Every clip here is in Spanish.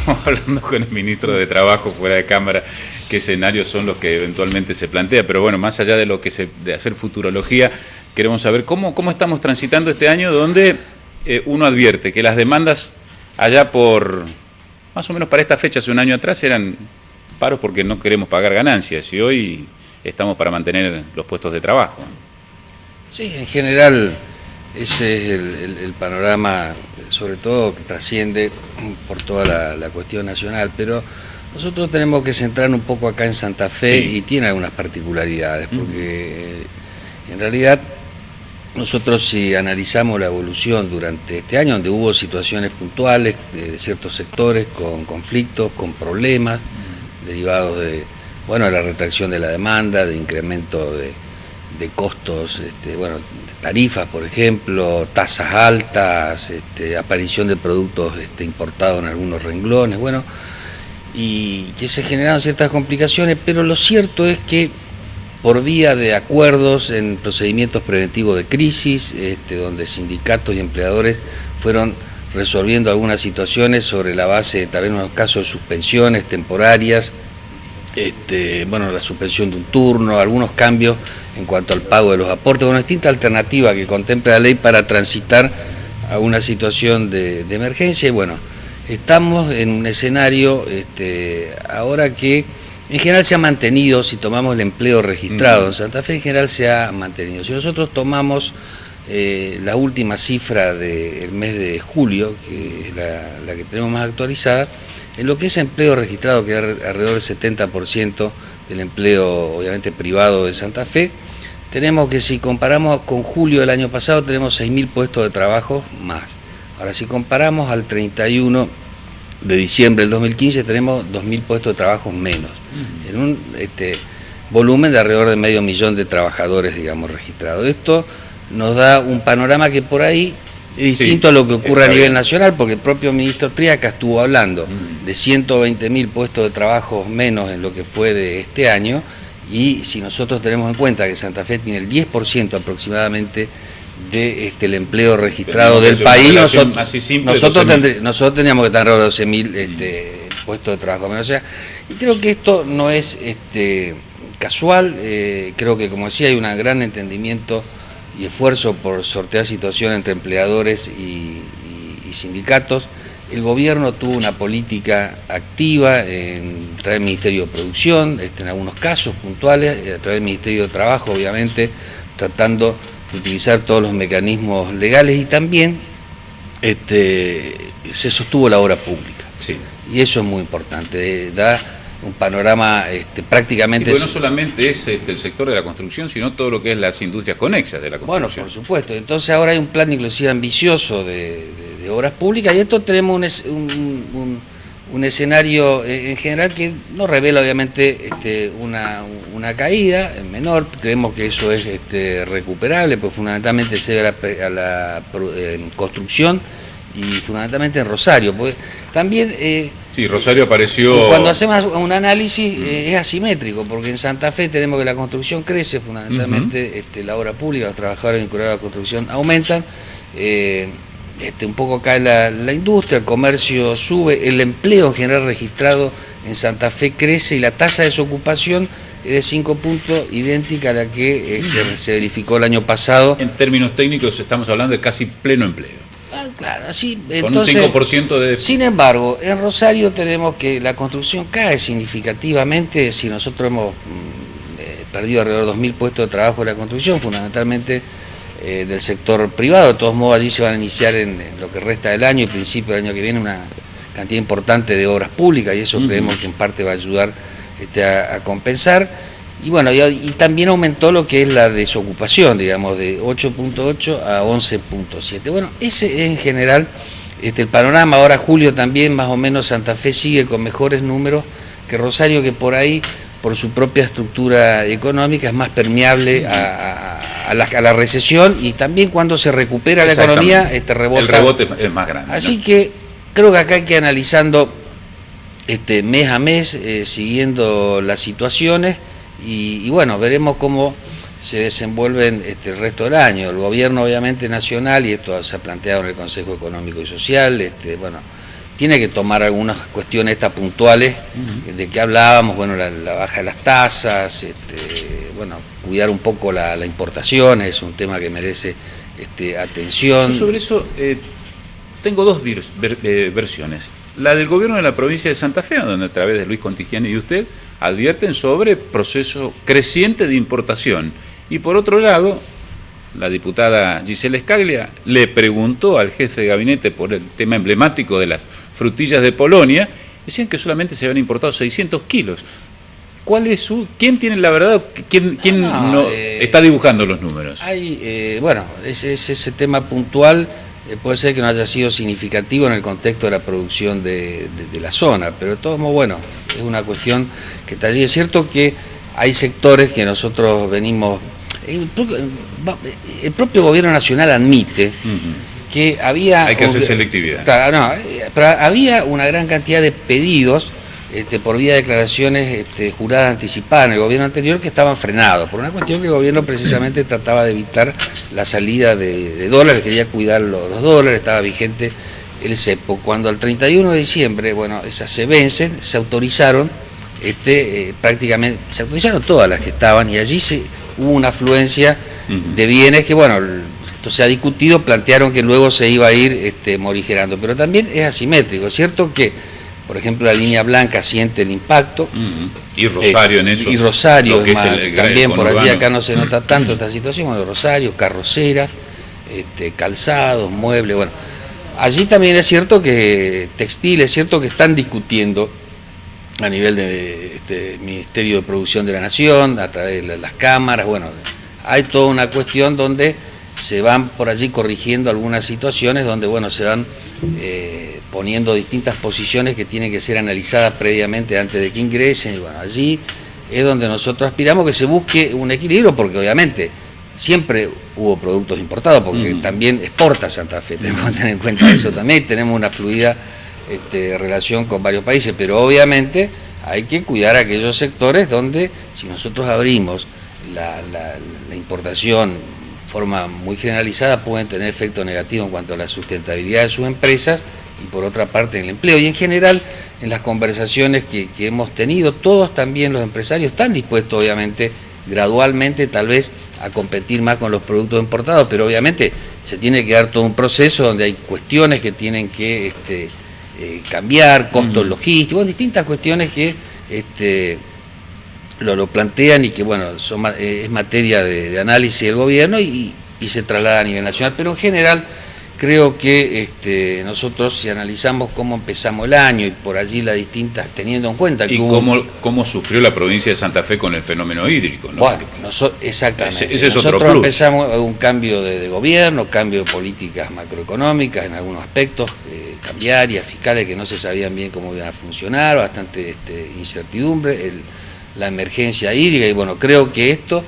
estábamos hablando con el ministro de Trabajo fuera de cámara, qué escenarios son los que eventualmente se plantea, pero bueno, más allá de lo que de hacer futurología, queremos saber cómo estamos transitando este año, donde uno advierte que las demandas allá por, más o menos para esta fecha, hace un año atrás, eran paros porque no queremos pagar ganancias, y hoy estamos para mantener los puestos de trabajo. Sí, en general ese es el panorama, sobre todo que trasciende por toda la cuestión nacional, pero nosotros tenemos que centrarnos un poco acá en Santa Fe, sí, y tiene algunas particularidades, porque en realidad nosotros, si analizamos la evolución durante este año, donde hubo situaciones puntuales de ciertos sectores con conflictos, con problemas derivados de, bueno, de la retracción de la demanda, de incremento de costos, bueno, tarifas, por ejemplo, tasas altas, aparición de productos importados en algunos renglones, bueno, y que se generaron ciertas complicaciones, pero lo cierto es que por vía de acuerdos en procedimientos preventivos de crisis, donde sindicatos y empleadores fueron resolviendo algunas situaciones sobre la base de tal vez unos casos de suspensiones temporarias, bueno, la suspensión de un turno, algunos cambios en cuanto al pago de los aportes, bueno, distinta alternativa que contempla la ley para transitar a una situación de emergencia. Y bueno, estamos en un escenario ahora que en general se ha mantenido, si tomamos el empleo registrado en Santa Fe, en general se ha mantenido. Si nosotros tomamos la última cifra del mes de julio, que es la que tenemos más actualizada, en lo que es empleo registrado, que es alrededor del 70% del empleo obviamente privado de Santa Fe, tenemos que, si comparamos con julio del año pasado, tenemos 6.000 puestos de trabajo más. Ahora, si comparamos al 31 de diciembre del 2015, tenemos 2.000 puestos de trabajo menos, en un volumen de alrededor de 500.000 de trabajadores, digamos, registrados. Esto nos da un panorama que por ahí es distinto, sí, a lo que ocurre a nivel nacional, porque el propio ministro Triaca estuvo hablando de 120.000 puestos de trabajo menos en lo que fue de este año, y si nosotros tenemos en cuenta que Santa Fe tiene el 10% aproximadamente del empleo registrado del país, nosotros teníamos que estar alrededor de 12.000 puestos de trabajo menos. O sea, y creo que esto no es casual, creo que, como decía, hay un gran entendimiento y esfuerzo por sortear situaciones entre empleadores y sindicatos. El gobierno tuvo una política activa a través del Ministerio de Producción, en algunos casos puntuales, a través del Ministerio de Trabajo, obviamente, tratando de utilizar todos los mecanismos legales, y también se sostuvo la obra pública. Sí. Y eso es muy importante, da un panorama prácticamente... Y no solamente es el sector de la construcción, sino todo lo que es las industrias conexas de la construcción. Bueno, por supuesto. Entonces ahora hay un plan inclusive ambicioso de obras públicas, y esto tenemos un escenario en general que no revela obviamente una caída menor. Creemos que eso es recuperable, pues fundamentalmente se debe a la construcción, y fundamentalmente en Rosario, porque también... sí, Rosario apareció... Cuando hacemos un análisis es asimétrico, porque en Santa Fe tenemos que la construcción crece, fundamentalmente la obra pública, los trabajadores vinculados a la construcción aumentan, un poco cae la industria, el comercio sube, el empleo en general registrado en Santa Fe crece, y la tasa de desocupación es de 5 puntos, idéntica a la que se verificó el año pasado. En términos técnicos estamos hablando de casi pleno empleo. Claro, así, con entonces, un 5% de... Sin embargo, en Rosario tenemos que la construcción cae significativamente. Si nosotros hemos perdido alrededor de 2.000 puestos de trabajo en la construcción, fundamentalmente del sector privado. De todos modos, allí se van a iniciar en lo que resta del año y principio del año que viene una cantidad importante de obras públicas, y eso creemos que en parte va a ayudar a compensar. Y bueno, y también aumentó lo que es la desocupación, digamos, de 8.8 a 11.7. Bueno, ese es en general el panorama. Ahora julio también, más o menos, Santa Fe sigue con mejores números que Rosario, que por ahí, por su propia estructura económica, es más permeable a la recesión, y también cuando se recupera la economía, rebota. El rebote es más grande. Así que creo que acá hay que ir analizando mes a mes, siguiendo las situaciones. Y bueno, veremos cómo se desenvuelven el resto del año. El gobierno obviamente nacional, y esto se ha planteado en el Consejo Económico y Social, bueno, tiene que tomar algunas cuestiones estas puntuales de que hablábamos, bueno, la baja de las tasas, bueno, cuidar un poco la importación, es un tema que merece atención. Yo sobre eso tengo dos versiones. La del gobierno de la provincia de Santa Fe, donde a través de Luis Contigiani y usted advierten sobre proceso creciente de importación. Y por otro lado, la diputada Gisela Scaglia le preguntó al jefe de gabinete por el tema emblemático de las frutillas de Polonia, decían que solamente se habían importado 600 kilos. ¿Quién tiene la verdad? ¿Quién está dibujando los números? Bueno, ese tema puntual puede ser que no haya sido significativo en el contexto de la producción de la zona, pero de todos modos, bueno, es una cuestión que está allí. Es cierto que hay sectores que nosotros venimos... El propio gobierno nacional admite que había... Hay que hacer selectividad. Claro, pero había una gran cantidad de pedidos por vía de declaraciones juradas anticipadas en el gobierno anterior que estaban frenados, por una cuestión que el gobierno precisamente trataba de evitar la salida de dólares, quería cuidar los dólares, estaba vigente el cepo. Cuando al 31 de diciembre, bueno, esas se vencen, se autorizaron, prácticamente, se autorizaron todas las que estaban y allí hubo una afluencia de bienes que, bueno, esto se ha discutido, plantearon que luego se iba a ir morigerando, pero también es asimétrico. Es cierto que, por ejemplo, la línea blanca siente el impacto. Y Rosario en eso. Y Rosario, que más, es también por allí acá no se nota tanto esta situación, bueno, Rosario, carroceras, calzados, muebles, bueno. Allí también es cierto que textiles, es cierto que están discutiendo a nivel de Ministerio de Producción de la Nación, a través de las cámaras, bueno, hay toda una cuestión donde se van por allí corrigiendo algunas situaciones, donde, bueno, se van poniendo distintas posiciones que tienen que ser analizadas previamente antes de que ingresen, y bueno, allí es donde nosotros aspiramos que se busque un equilibrio, porque obviamente siempre hubo productos importados, porque también exporta Santa Fe, tenemos que tener en cuenta eso también, tenemos una fluida relación con varios países, pero obviamente hay que cuidar aquellos sectores donde, si nosotros abrimos la importación de forma muy generalizada, pueden tener efecto negativo en cuanto a la sustentabilidad de sus empresas y por otra parte en el empleo. Y en general, en las conversaciones que hemos tenido, todos también los empresarios están dispuestos, obviamente, gradualmente tal vez a competir más con los productos importados, pero obviamente se tiene que dar todo un proceso donde hay cuestiones que tienen que cambiar, costos logísticos, distintas cuestiones que lo plantean y que, bueno, es materia de análisis del gobierno y se traslada a nivel nacional, pero en general creo que nosotros, si analizamos cómo empezamos el año y por allí las distintas, teniendo en cuenta que cómo sufrió la provincia de Santa Fe con el fenómeno hídrico, ¿no? Bueno, exactamente. Ese es nosotros otro plus. empezamos un cambio de gobierno, cambio de políticas macroeconómicas en algunos aspectos, cambiarias, fiscales, que no se sabían bien cómo iban a funcionar, bastante incertidumbre, la emergencia hídrica, y bueno, creo que esto,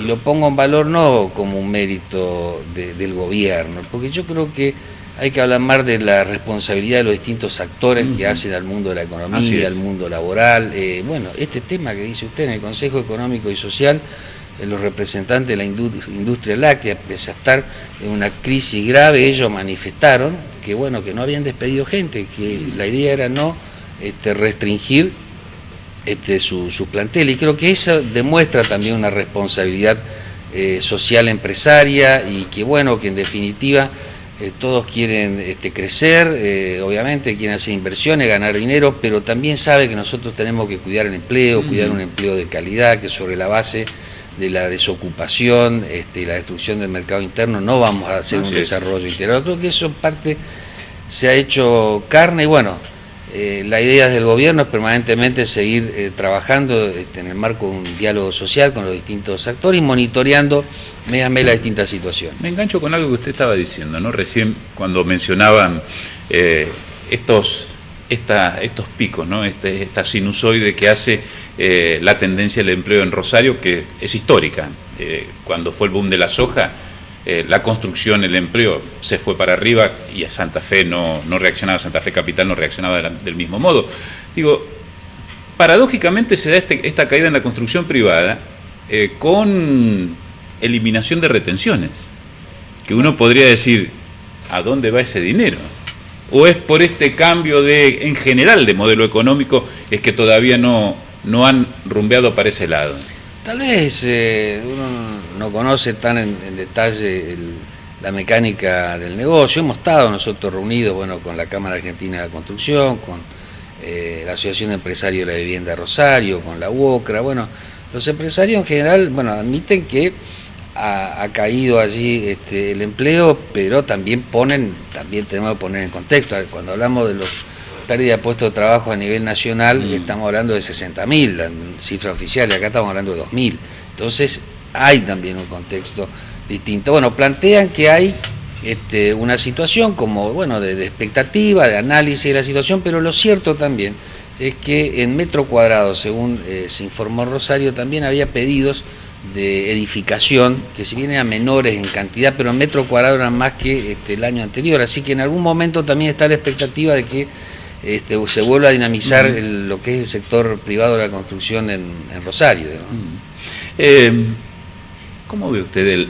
y lo pongo en valor no como un mérito del gobierno, porque yo creo que hay que hablar más de la responsabilidad de los distintos actores que hacen al mundo de la economía, al mundo laboral. Bueno, este tema que dice usted en el Consejo Económico y Social, los representantes de la industria láctea, pese a estar en una crisis grave, ellos manifestaron que, bueno, que no habían despedido gente, que la idea era no restringir su plantel, y creo que eso demuestra también una responsabilidad social empresaria, y que, bueno, que en definitiva todos quieren crecer, obviamente quieren hacer inversiones, ganar dinero, pero también sabe que nosotros tenemos que cuidar el empleo, cuidar un empleo de calidad, que sobre la base de la desocupación y la destrucción del mercado interno no vamos a hacer un desarrollo integral. Creo que eso en parte se ha hecho carne, y bueno, la idea del gobierno es permanentemente seguir trabajando en el marco de un diálogo social con los distintos actores y monitoreando mes a mes las distintas situaciones. Me engancho con algo que usted estaba diciendo, ¿no? Recién cuando mencionaban estos picos, ¿no? Esta sinusoide que hace la tendencia del empleo en Rosario, que es histórica. Cuando fue el boom de la soja, la construcción, el empleo se fue para arriba, y a Santa Fe no reaccionaba, Santa Fe Capital no reaccionaba del mismo modo. Digo, paradójicamente se da esta caída en la construcción privada con eliminación de retenciones, que uno podría decir, ¿a dónde va ese dinero? ¿O es por este cambio en general de modelo económico es que todavía no han rumbeado para ese lado? Tal vez uno no conoce tan en detalle la mecánica del negocio. Hemos estado nosotros reunidos, bueno, con la Cámara Argentina de la Construcción, con la Asociación de Empresarios de la Vivienda Rosario, con la UOCRA. Bueno, los empresarios en general, bueno, admiten que ha caído allí el empleo, pero también tenemos que poner en contexto. Cuando hablamos de los pérdida de puestos de trabajo a nivel nacional, estamos hablando de 60.000, la cifra oficial, y acá estamos hablando de 2.000. Entonces hay también un contexto distinto. Bueno, plantean que hay una situación como, bueno, de expectativa, de análisis de la situación, pero lo cierto también es que en metro cuadrado, según se informó Rosario, también había pedidos de edificación, que si bien eran menores en cantidad, pero en metro cuadrado eran más que el año anterior, así que en algún momento también está la expectativa de que se vuelva a dinamizar lo que es el sector privado de la construcción en Rosario. ¿Cómo ve usted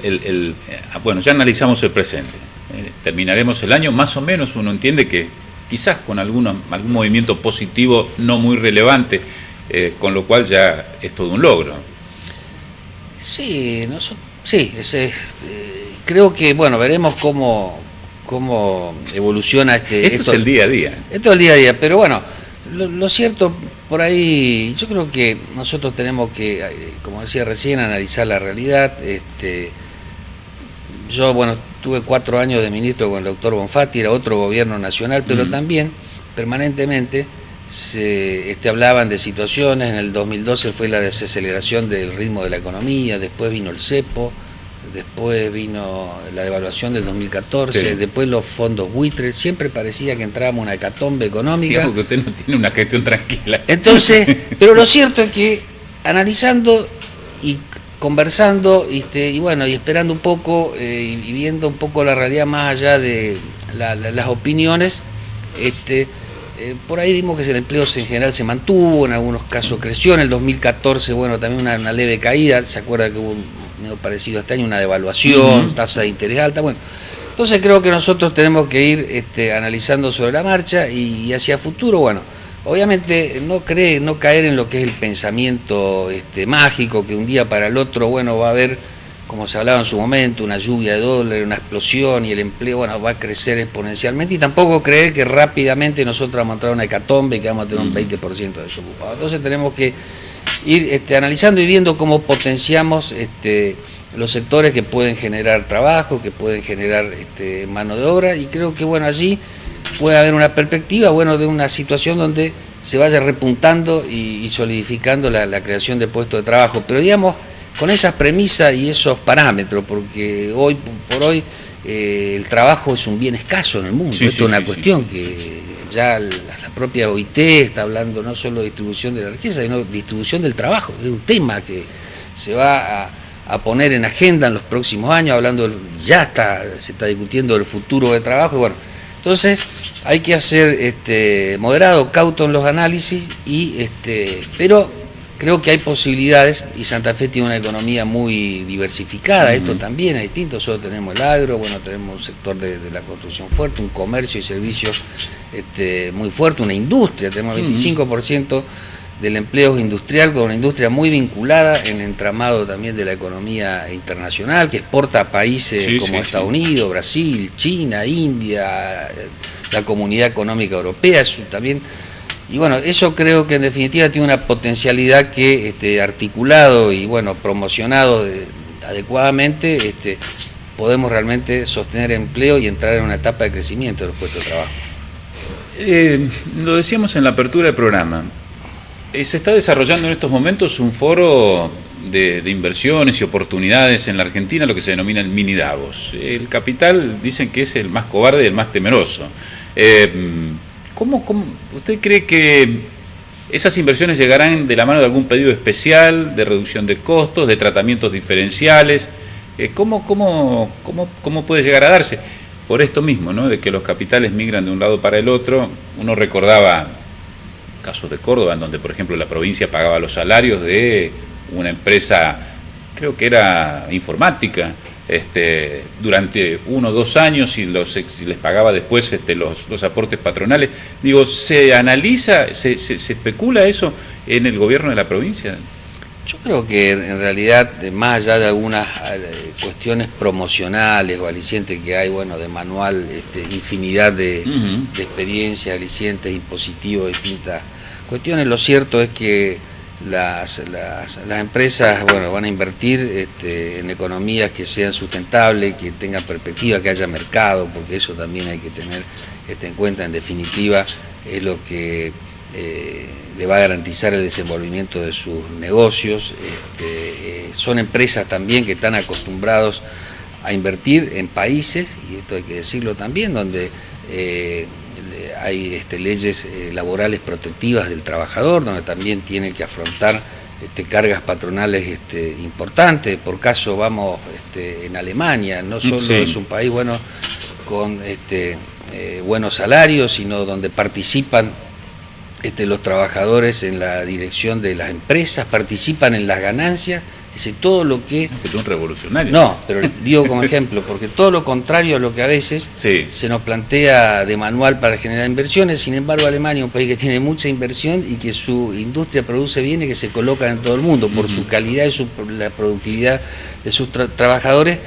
bueno, ya analizamos el presente, terminaremos el año, más o menos uno entiende que quizás con algún movimiento positivo no muy relevante, con lo cual ya es todo un logro? Sí, creo que, bueno, veremos cómo evoluciona esto es el día a día. Esto es el día a día, pero bueno, lo cierto, por ahí, yo creo que nosotros tenemos que, como decía recién, analizar la realidad. Yo, bueno, tuve 4 años de ministro con el doctor Bonfatti, era otro gobierno nacional, pero también permanentemente hablaban de situaciones. En el 2012 fue la desaceleración del ritmo de la economía, después vino el cepo, después vino la devaluación del 2014, después los fondos buitres. Siempre parecía que entrábamos en una hecatombe económica. Digamos que usted no tiene una gestión tranquila. Entonces, pero lo cierto es que analizando y conversando y bueno, y esperando un poco y viendo un poco la realidad más allá de las opiniones, por ahí vimos que el empleo en general se mantuvo, en algunos casos creció. En el 2014, bueno, también una leve caída. Se acuerda que hubo medio parecido a este año, una devaluación, tasa de interés alta. Bueno, entonces creo que nosotros tenemos que ir analizando sobre la marcha y hacia futuro. Bueno, obviamente no caer en lo que es el pensamiento mágico, que un día para el otro, bueno, va a haber, como se hablaba en su momento, una lluvia de dólares, una explosión, y el empleo, bueno, va a crecer exponencialmente, y tampoco creer que rápidamente nosotros vamos a entrar a una hecatombe y que vamos a tener un 20% de desocupados. Entonces tenemos que ir analizando y viendo cómo potenciamos los sectores que pueden generar trabajo, que pueden generar mano de obra, y creo que, bueno, allí puede haber una perspectiva, bueno, de una situación donde se vaya repuntando y solidificando la creación de puestos de trabajo, pero digamos, con esas premisas y esos parámetros, porque hoy por hoy el trabajo es un bien escaso en el mundo. Esto es una cuestión que ya la propia OIT está hablando no solo de distribución de la riqueza, sino distribución del trabajo. Es un tema que se va a poner en agenda en los próximos años, se está discutiendo el futuro de trabajo. Y bueno, entonces hay que hacer moderado, cauto en los análisis, pero creo que hay posibilidades, y Santa Fe tiene una economía muy diversificada. Esto también es distinto. Nosotros tenemos el agro, bueno, tenemos un sector de la construcción fuerte, un comercio y servicios muy fuerte, una industria. Tenemos 25% del empleo industrial, con una industria muy vinculada en el entramado también de la economía internacional, que exporta a países como Estados Unidos, Brasil, China, India, la Comunidad Económica Europea. Eso también. Y bueno, eso creo que en definitiva tiene una potencialidad que, articulado y bueno, promocionado adecuadamente, podemos realmente sostener empleo y entrar en una etapa de crecimiento de los puestos de trabajo. Lo decíamos en la apertura del programa, se está desarrollando en estos momentos un foro de inversiones y oportunidades en la Argentina, lo que se denomina el mini Davos. El capital dicen que es el más cobarde y el más temeroso. ¿Cómo usted cree que esas inversiones llegarán de la mano de algún pedido especial, de reducción de costos, de tratamientos diferenciales? ¿Cómo puede llegar a darse? Por esto mismo, ¿no?, de que los capitales migran de un lado para el otro. Uno recordaba casos de Córdoba, en donde, por ejemplo, la provincia pagaba los salarios de una empresa, creo que era informática, durante 1 o 2 años si les pagaba después los aportes patronales. Digo, ¿se analiza, se especula eso en el gobierno de la provincia? Yo creo que en realidad, más allá de algunas cuestiones promocionales o alicientes que hay, bueno, de manual, infinidad de experiencias, alicientes, impositivos, distintas cuestiones, lo cierto es que las empresas, bueno, van a invertir en economías que sean sustentables, que tengan perspectiva, que haya mercado, porque eso también hay que tener en cuenta. En definitiva, es lo que le va a garantizar el desenvolvimiento de sus negocios. Son empresas también que están acostumbrados a invertir en países, y esto hay que decirlo también, donde hay leyes laborales protectivas del trabajador, donde también tienen que afrontar cargas patronales importantes. Por caso, vamos, en Alemania, no solo sí. Es un país bueno con buenos salarios, sino donde participan los trabajadores en la dirección de las empresas, participan en las ganancias, es decir, todo lo que... Es un revolucionario. No, pero digo como ejemplo, porque todo lo contrario a lo que a veces sí. Se nos plantea de manual para generar inversiones. Sin embargo, Alemania es un país que tiene mucha inversión y que su industria produce bienes que se colocan en todo el mundo por su calidad y la productividad de sus trabajadores.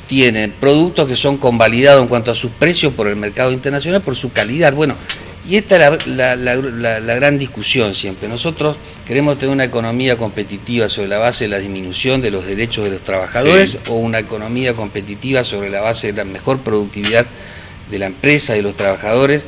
Tienen productos que son convalidados en cuanto a sus precios por el mercado internacional, por su calidad. Bueno, y esta es la gran discusión siempre. Nosotros queremos tener una economía competitiva sobre la base de la disminución de los derechos de los trabajadores, sí, o una economía competitiva sobre la base de la mejor productividad de la empresa y de los trabajadores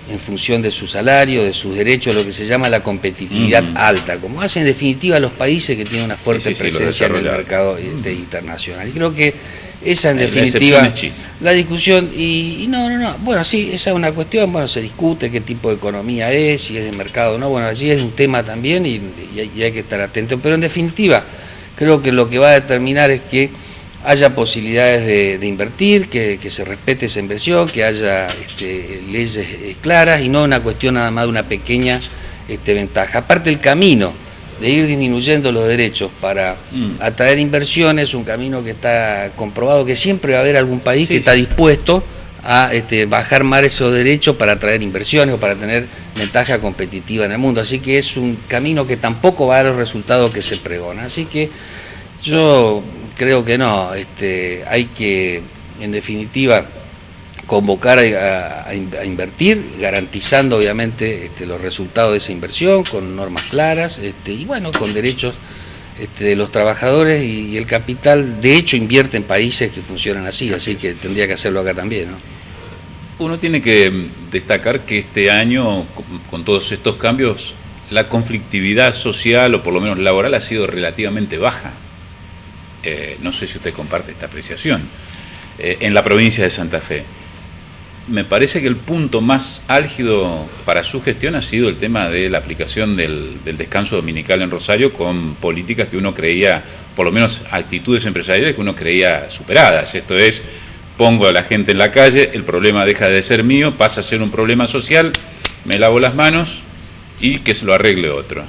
en función de su salario, de sus derechos, lo que se llama la competitividad alta, como hacen en definitiva los países que tienen una fuerte presencia en el mercado internacional. Y creo que esa en definitiva la discusión, y no, bueno, sí, esa es una cuestión, bueno, se discute qué tipo de economía es, si es de mercado o no, bueno, allí es un tema también y hay que estar atento, pero en definitiva creo que lo que va a determinar es que haya posibilidades de invertir, que se respete esa inversión, que haya leyes claras y no una cuestión nada más de una pequeña ventaja. Aparte, el camino de ir disminuyendo los derechos para atraer inversiones, un camino que está comprobado, que siempre va a haber algún país que está dispuesto a bajar más esos derechos para atraer inversiones o para tener ventaja competitiva en el mundo. Así que es un camino que tampoco va a dar los resultados que se pregonan. Así que yo creo que no, hay que, en definitiva, convocar a invertir, garantizando obviamente los resultados de esa inversión, con normas claras, y bueno, con derechos de los trabajadores, y el capital de hecho invierte en países que funcionan así que tendría que hacerlo acá también, ¿no? Uno tiene que destacar que este año, con todos estos cambios, la conflictividad social, o por lo menos laboral, ha sido relativamente baja. No sé si usted comparte esta apreciación. En la provincia de Santa Fe, me parece que el punto más álgido para su gestión ha sido el tema de la aplicación del descanso dominical en Rosario, con políticas que uno creía, por lo menos actitudes empresariales que uno creía superadas. Esto es, pongo a la gente en la calle, el problema deja de ser mío, pasa a ser un problema social, me lavo las manos y que se lo arregle otro.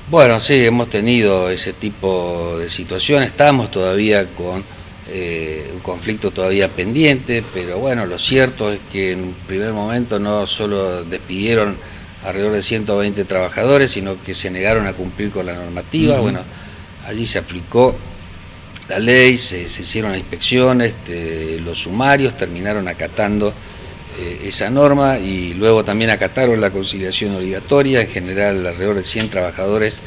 Bueno, sí, hemos tenido ese tipo de situaciones, estamos todavía con un conflicto todavía pendiente, pero bueno, lo cierto es que en un primer momento no solo despidieron alrededor de 120 trabajadores, sino que se negaron a cumplir con la normativa. Bueno, allí se aplicó la ley, se hicieron las inspecciones, los sumarios terminaron acatando esa norma, y luego también acataron la conciliación obligatoria. En general, alrededor de 100 trabajadores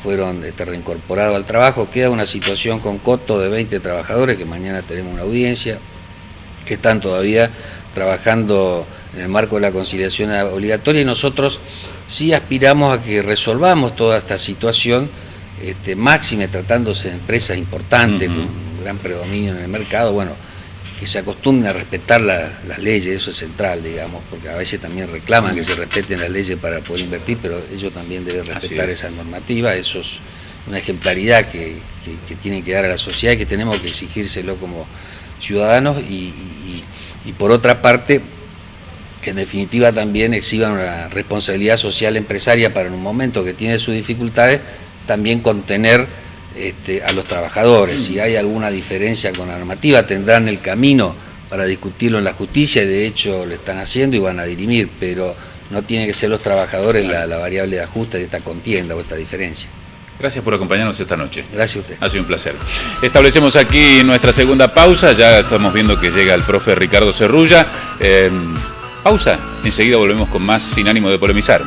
fueron reincorporados al trabajo. Queda una situación con coto de 20 trabajadores, que mañana tenemos una audiencia, que están todavía trabajando en el marco de la conciliación obligatoria, y nosotros sí aspiramos a que resolvamos toda esta situación, máxime tratándose de empresas importantes, con un gran predominio en el mercado, bueno, que se acostumbren a respetar las leyes. Eso es central, digamos, porque a veces también reclaman que se respeten las leyes para poder invertir, pero ellos también deben respetar esa normativa. Eso es una ejemplaridad que tienen que dar a la sociedad y que tenemos que exigírselo como ciudadanos, y por otra parte, que en definitiva también exhiban una responsabilidad social empresaria para, en un momento que tiene sus dificultades, también contener a los trabajadores. Si hay alguna diferencia con la normativa, tendrán el camino para discutirlo en la justicia, y de hecho lo están haciendo y van a dirimir, pero no tiene que ser los trabajadores la variable de ajuste de esta contienda o esta diferencia. Gracias por acompañarnos esta noche. Gracias a usted. Ha sido un placer. Establecemos aquí nuestra segunda pausa. Ya estamos viendo que llega el profe Ricardo Cerrulla. Pausa. Enseguida volvemos con más Sin Ánimo de Polemizar.